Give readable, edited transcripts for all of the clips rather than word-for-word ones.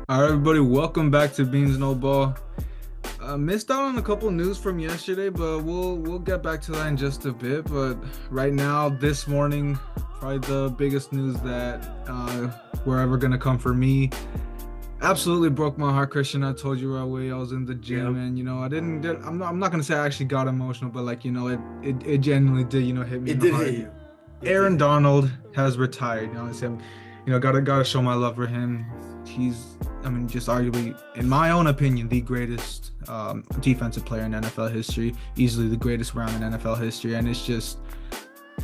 All right, everybody, welcome back to Beans No Ball. Missed out on a couple news from yesterday, but we'll get back to that in just a bit. But right now, this morning, probably the biggest news that we're ever gonna come for me. Absolutely broke my heart, Christian. I told you right away. I was in the gym, Yep. and I didn't. I'm not gonna say I actually got emotional, but like it genuinely did. Hit me in It the did heart. hit you. It did Aaron hit you. Donald has retired. It's him. Gotta show my love for him. He's, I mean, just arguably, in my own opinion, the greatest defensive player in NFL history. Easily the greatest round in NFL history, and it's just,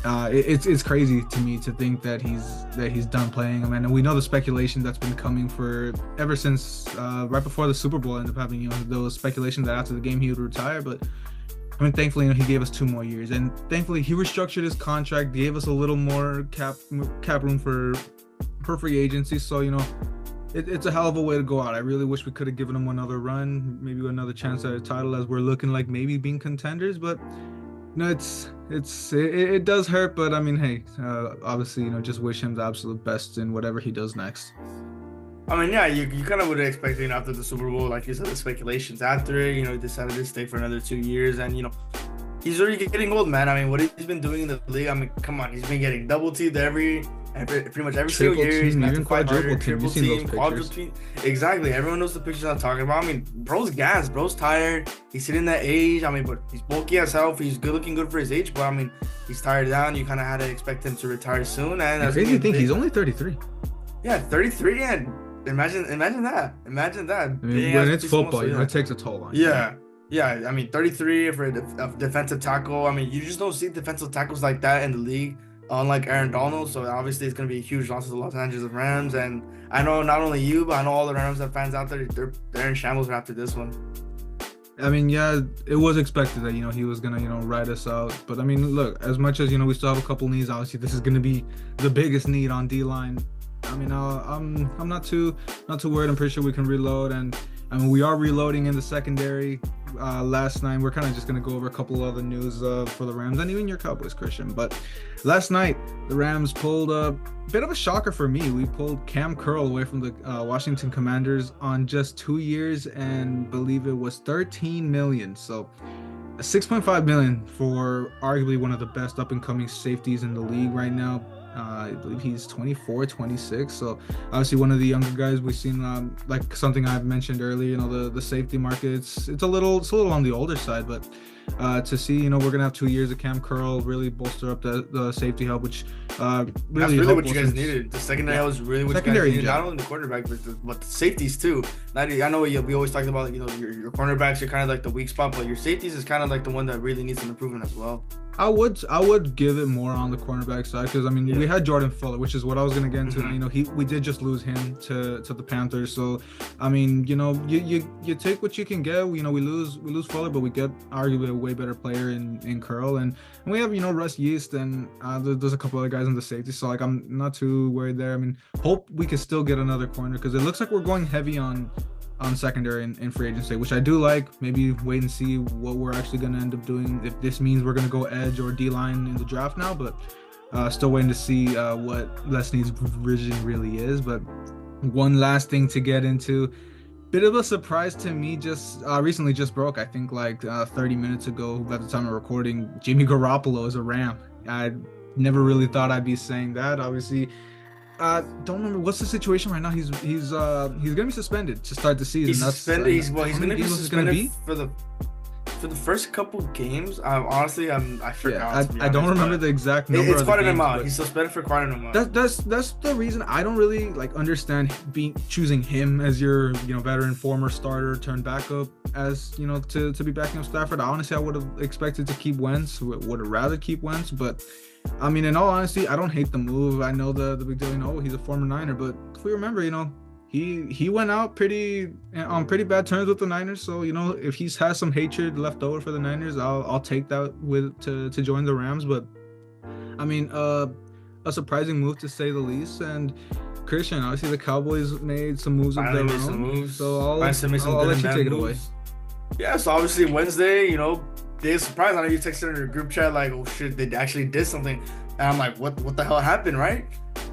it's crazy to me to think that he's done playing. I mean, and we know the speculation that's been coming for ever since right before the Super Bowl ended up having those speculation that after the game he would retire, but. I mean, thankfully, he gave us 2 more years, and thankfully, he restructured his contract, gave us a little more cap room for free agency. So it's a hell of a way to go out. I really wish we could have given him another run, maybe another chance at a title, as we're looking like maybe being contenders. But no, it does hurt. But I mean, hey, obviously, just wish him the absolute best in whatever he does next. I mean, yeah, you kind of would expect, after the Super Bowl, like you said, the speculations after it, he decided to stay for another 2 years. And, he's already getting old, man. I mean, what he's been doing in the league, I mean, come on, he's been getting double teamed pretty much every single Triple year. He's team, gonna have to even fight harder, quadruple team. triple You've seen those team, pictures. quadruple team. Exactly. Everyone knows the pictures I'm talking about. I mean, bro's gas, bro's tired. He's hitting that age. I mean, but he's bulky as hell. He's good looking good for his age, but I mean, he's tired down. You kind of had to expect him to retire soon, and And that's gonna be crazy a thing, he's big. only 33. Yeah, 33, and imagine that. Imagine that. I mean, Big when ass it's piece of football, muscle. Yeah. it takes a toll on you. Yeah. Yeah. I mean, 33 for a defensive tackle. I mean, you just don't see defensive tackles like that in the league, unlike Aaron Donald. So obviously it's gonna be a huge loss to the Los Angeles Rams. And I know not only you, but I know all the Rams fans out there, they're in shambles after this one. I mean, yeah, it was expected that he was gonna ride us out. But I mean, look, as much as we still have a couple needs. Obviously, this is gonna be the biggest need on D line. I mean, I'm not too worried. I'm pretty sure we can reload, and I mean we are reloading in the secondary. Last night we're kind of just gonna go over a couple other news for the Rams and even your Cowboys, Christian. But last night the Rams pulled a bit of a shocker for me. We pulled Cam Curl away from the Washington Commanders on just 2 years and believe it was 13 million. So 6.5 million for arguably one of the best up and coming safeties in the league right now. I believe he's 24, 26. So obviously one of the younger guys we've seen, like something I've mentioned earlier, the safety market, it's a little on the older side, but to see, we're gonna have 2 years of Cam Curl really bolster up the safety help, which That's really really what helpful you guys since needed. The secondary yeah, was really what you guys secondary in needed. Not general. only the quarterback, but the safeties too. I know we always talked about, your cornerbacks are kind of like the weak spot, but your safeties is kind of like the one that really needs some improvement as well. I would give it more on the cornerback side because I mean we Yeah. had Jordan Fuller, which is what I was gonna get into. And, Hmm. we did just lose him to the Panthers. So I mean, you take what you can get. We lose Fuller, but we get arguably a way better player in Curl, and we have Russ Yeast, and there's a couple other guys in the safety. So like I'm not too worried there. I mean, hope we can still get another corner because it looks like we're going heavy on secondary and free agency, which I do like. Maybe wait and see what we're actually going to end up doing. If this means we're going to go edge or D line in the draft now, but still waiting to see what Leslie's vision really is. But one last thing to get into. Bit of a surprise to me. Just recently, just broke. I think like 30 minutes ago, at the time of recording, Jimmy Garoppolo is a Ram. I never really thought I'd be saying that. Obviously, don't remember what's the situation right now. He's gonna be suspended to start the season. He's That's suspended. how He's many gonna be games is gonna suspended be? for the first couple games. Honestly, I Yeah, forgot, to be I don't honest, remember but the exact number it's of the quite an games, amount. but He's suspended for quite an amount. that's the reason I don't really like understand being choosing him as your veteran former starter turned backup as to be backing up Stafford. Honestly, I would have expected to keep Wentz. Would have rather keep Wentz, but I mean, in all honesty, I don't hate the move. I know the big deal. He's a former Niner, but if we remember, he went out pretty on pretty bad terms with the Niners. So if he has some hatred left over for the Niners, I'll take that with to join the Rams. But I mean, a surprising move to say the least. And Christian, obviously, the Cowboys made some moves of Finally their made some own. moves. So I'll Finally made some I'll good let and you bad take it away. moves. Yeah, so obviously Wednesday, day of surprise. I know you texted in your group chat like, "Oh shit, they actually did something," and I'm like, "What? What the hell happened?" Right?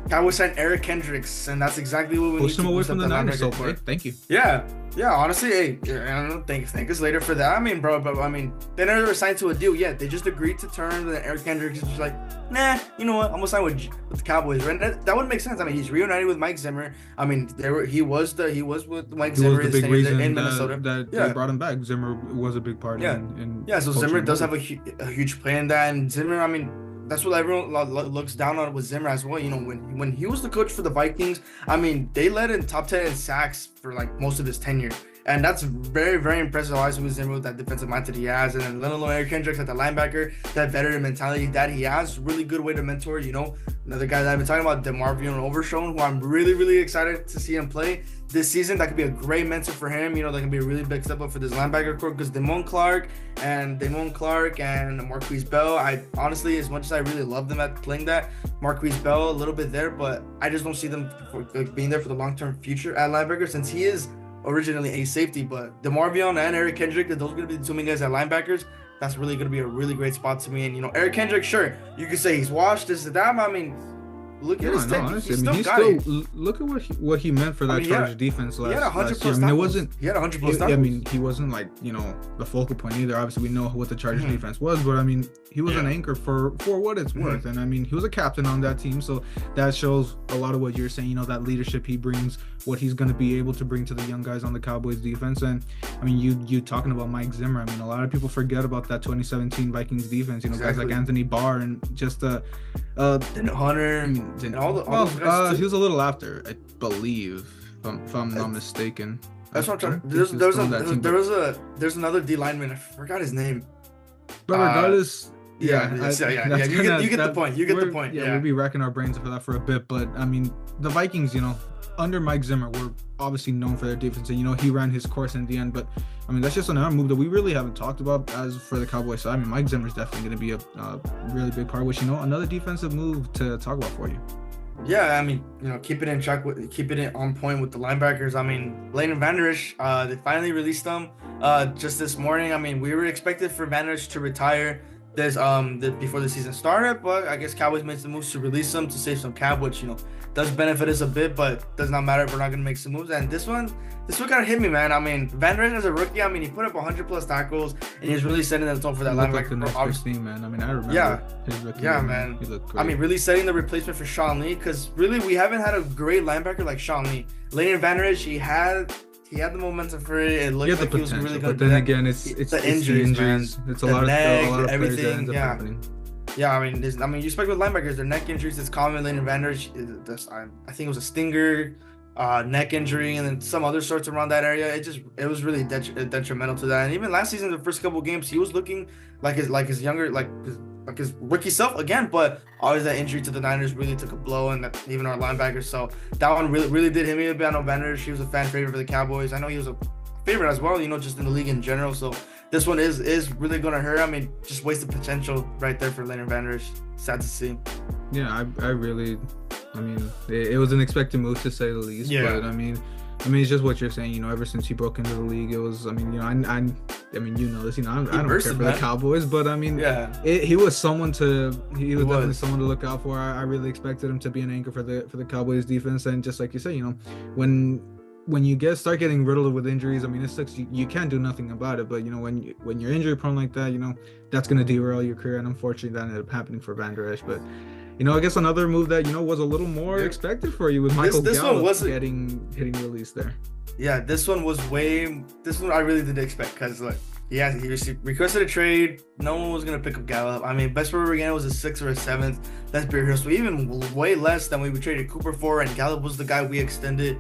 Cowboys signed Eric Kendricks, and that's exactly what we need Pushed him to away boost from up the the Niners so linebacker far. core. Thank you. Yeah, yeah. Honestly, hey, I don't know, thank us later for that. I mean, bro, but I mean, they never signed to a deal yet. They just agreed to terms, and Eric Kendricks is just like, nah, you know what? I'm gonna sign with the Cowboys. Right? That would make sense. I mean, he's reunited with Mike Zimmer. I mean, he was with Mike He was Zimmer the his big tenure reason in Minnesota. that they Yeah, brought him back. Zimmer was a big part yeah, in yeah. So coaching Zimmer the does have move. a huge play in that, and Zimmer, I mean, that's what everyone looks down on with Zimmer as well. You know, when he was the coach for the Vikings, I mean, they led in top 10 in sacks for like most of his tenure. And that's very, very impressive. Obviously, with Zimmer, with that defensive mindset he has, and then let alone Eric Kendricks at the linebacker, that veteran mentality that he has, really good way to mentor. You know, another guy that I've been talking about, DeMarvion Overshown, who I'm really, really excited to see him play this season. That could be a great mentor for him. You know, that can be a really big step up for this linebacker core because Damone Clark and Marquise Bell. I honestly, as much as I really love them at playing that, Marquise Bell a little bit there, but I just don't see them being there for the long-term future at linebacker since he is originally a safety. But DeMarvion and Eric Kendrick, those are going to be the two main guys at linebackers. That's really going to be a really great spot to me. And, you know, Eric Kendrick, sure, you could say he's washed, this and that. I mean, look at his tape. Honestly, He I mean, still got it. look at what he meant for that Chargers defense He had last 100 year. plus I mean, it tackles. wasn't. He had 100 plus tackles. I mean, he wasn't like, you know, the focal point either. Obviously, we know what the Chargers defense was, but I mean, he was an anchor for what it's worth. And I mean, he was a captain on that team, so that shows a lot of what you're saying. You know, that leadership he brings, what he's going to be able to bring to the young guys on the Cowboys defense. And I mean, you talking about Mike Zimmer. I mean, a lot of people forget about that 2017 Vikings defense. You know, guys like Anthony Barr and just Hunter, and all those guys he was a little after, I believe, if I'm not mistaken. That's what I'm trying. There's another D lineman. I forgot his name. But regardless, You get the point. You get the point. Yeah, we'll be racking our brains for that for a bit. But I mean, the Vikings, you know, under Mike Zimmer, were obviously known for their defense, and you know, he ran his course in the end. But I mean, that's just another move that we really haven't talked about as for the Cowboys side. I mean, Mike Zimmer's definitely going to be a really big part, which, you know, another defensive move to talk about for you. Yeah, I mean, you know, keeping it on point with the linebackers. I mean, Leighton Vander Esch, they finally released them just this morning. I mean, we were expected for Vander Esch to retire before the season started, but I guess Cowboys made some moves to release them to save some cap, which, you know, does benefit us a bit, but does not matter if we're not going to make some moves. And this one kind of hit me, man. I mean, Vander Esch as a rookie, I mean, he put up 100 plus tackles, and he's really setting the tone for that linebacker. Like the next big thing, man. I mean, I remember. His rookie yeah, man. He looked great. I mean, really setting the replacement for Sean Lee, because really we haven't had a great linebacker like Sean Lee. Leighton Vander Esch, he had the momentum for it. It looked like he was really good. But then again, it's the injuries, man. It's a lot of everything. Players that ends up happening. Yeah, I mean, you expect with linebackers, their neck injuries is common. Leighton Vander Esch, I think it was a stinger, neck injury, and then some other sorts around that area. It was really detrimental to that. And even last season, the first couple of games, he was looking like his rookie self again. But always that injury to the Niners really took a blow, and even our linebackers. So that one really did hit me a bit. I know Vander Esch, he was a fan favorite for the Cowboys. I know he was a favorite as well, you know, just in the league in general. So this one is really gonna hurt. I mean, just wasted potential right there for Leighton Vander Esch. Sad to see. Yeah, I mean, it was an expected move to say the least. Yeah. But I mean, it's just what you're saying. You know, ever since he broke into the league, it was. I mean, you know, I mean, you know this. You know, I don't care for the Cowboys, but I mean, he was definitely someone to look out for. I really expected him to be an anchor for the Cowboys defense, and just like you say, you know, when you start getting riddled with injuries, I mean, it sucks. You can't do nothing about it, but you know, when you're injury prone like that, you know, that's gonna derail your career, and unfortunately, that ended up happening for Vander Esch. But you know, I guess another move that, you know, was a little more expected for you with Michael Gallup hitting release there. Yeah, this one I really didn't expect, because like, yeah, he requested a trade. No one was gonna pick up Gallup. I mean, best where we again was a 6th or a 7th. Let's be real. So even way less than we traded Cooper for, and Gallup was the guy we extended.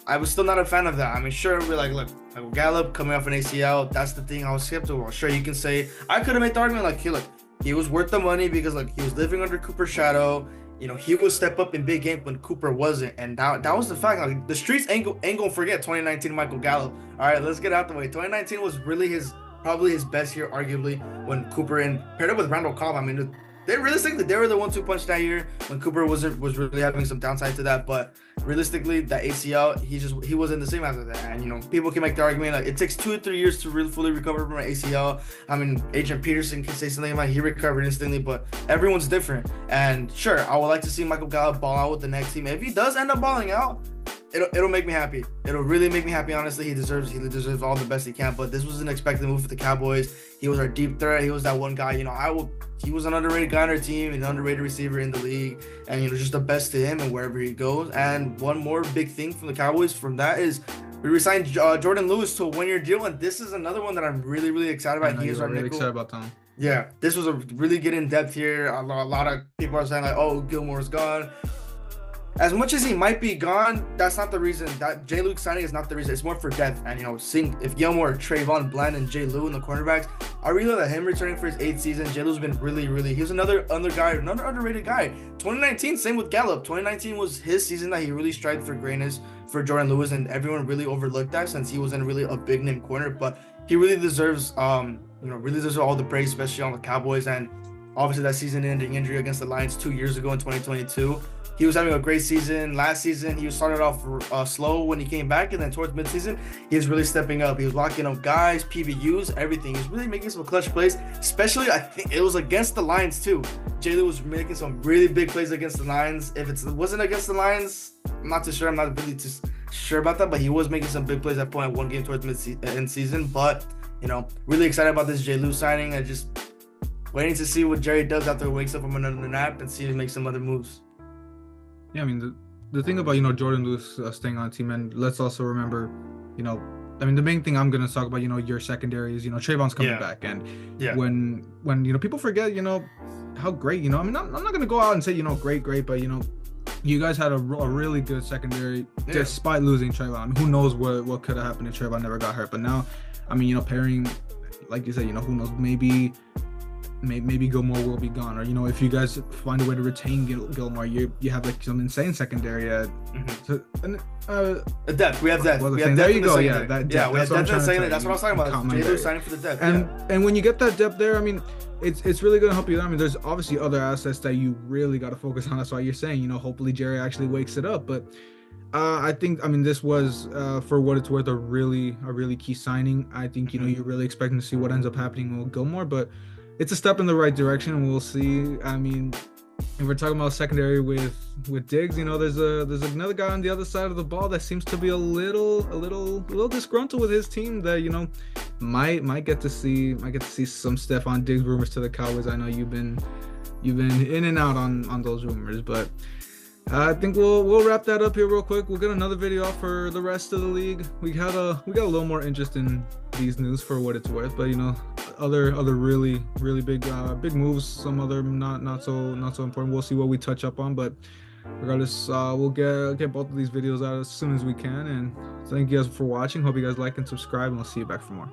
I was still not a fan of that. I mean, sure, we're like, look, Michael Gallup coming off an ACL, that's the thing I was skeptical. Sure, you can say, I could have made the argument like, hey, look, he was worth the money because like he was living under Cooper's shadow. You know, he would step up in big games when Cooper wasn't, and that was the fact. Like, the streets ain't gonna forget 2019 Michael Gallup. All right, let's get out the way. 2019 was really probably his best year, arguably, when Cooper, and paired up with Randall Cobb. I mean, they realistically they were the 1-2 punch that year when Cooper was really having some downside to that. But realistically, that ACL, he wasn't the same after that. And you know, people can make the argument like it takes 2 or 3 years to really fully recover from an ACL. I mean, Adrian Peterson can say something like he recovered instantly, but everyone's different. And sure, I would like to see Michael Gallup ball out with the next team. If he does end up balling out, it'll make me happy. It'll really make me happy. Honestly, he deserves all the best he can. But this was an expected move for the Cowboys. He was our deep threat. He was that one guy. You know, he was an underrated guy on our team, an underrated receiver in the league, and you know, just the best to him and wherever he goes. And one more big thing from the Cowboys from that is we resigned Jordan Lewis to a 1-year deal, and this is another one that I'm really excited about. He is our really nickel. excited about Tom. Yeah, this was a really good in depth here. A lot of people are saying like, "Oh, Gilmore's gone." As much as he might be gone, that's not the reason. That Jay Luke signing is not the reason. It's more for depth. And, you know, seeing if Gilmore, Trayvon, Bland, and Jay Lou in the cornerbacks, I really love him returning for his 8th season. Jay Lou's been really, he was another underrated guy. 2019, same with Gallup. 2019 was his season that he really strived for greatness for Jordan Lewis, and everyone really overlooked that since he wasn't really a big name corner. But he really deserves, really deserves all the praise, especially on the Cowboys. And obviously that season-ending injury against the Lions 2 years ago in 2022. He was having a great season. Last season, he started off slow when he came back, and then towards midseason, he was really stepping up. He was locking up guys, PBUs, everything. He was really making some clutch plays, especially I think it was against the Lions too. Jalen was making some really big plays against the Lions. If it wasn't against the Lions, I'm not too sure. I'm not really too sure about that, but he was making some big plays at point one game towards end season. But, you know, really excited about this Jay Lou signing. I just waiting to see what Jerry does after he wakes up from another nap and see if he makes some other moves. Yeah, I mean, the thing about, you know, Jordan Lewis staying on the team, and let's also remember, you know, I mean, the main thing I'm going to talk about, you know, your secondary is, you know, Trayvon's coming back. And when, you know, people forget, you know, how great, you know, I mean, I'm not going to go out and say, you know, great, but, you know, you guys had a really good secondary despite losing Trayvon. I mean, who knows what could have happened if Trayvon never got hurt. But now, I mean, you know, pairing, like you said, you know, who knows, maybe Gilmore will be gone, or you know, if you guys find a way to retain Gilmore, you have like some insane secondary at depth. We have depth. Well, we have there you go. The Yeah, that depth. We have depth in the secondary. That's what I was talking about. Jay signing for the depth. And when you get that depth there, I mean, it's really gonna help you. I mean, there's obviously other assets that you really got to focus on. That's why you're saying, you know, hopefully Jerry actually wakes it up. But I think, I mean, this was for what it's worth a really key signing. I think, you know, you're really expecting to see what ends up happening with Gilmore, but it's a step in the right direction, and we'll see. I mean, if we're talking about secondary with Diggs, you know, there's another guy on the other side of the ball that seems to be a little disgruntled with his team that, you know, might get to see some Stephon Diggs rumors to the Cowboys. I know you've been in and out on those rumors, but I think we'll wrap that up here real quick. We'll get another video out for the rest of the league. We got a little more interest in these news for what it's worth, but you know, other really big moves, some other not so important. We'll see what we touch up on, but regardless, we'll get both of these videos out as soon as we can. And thank you guys for watching. Hope you guys like and subscribe, and we'll see you back for more.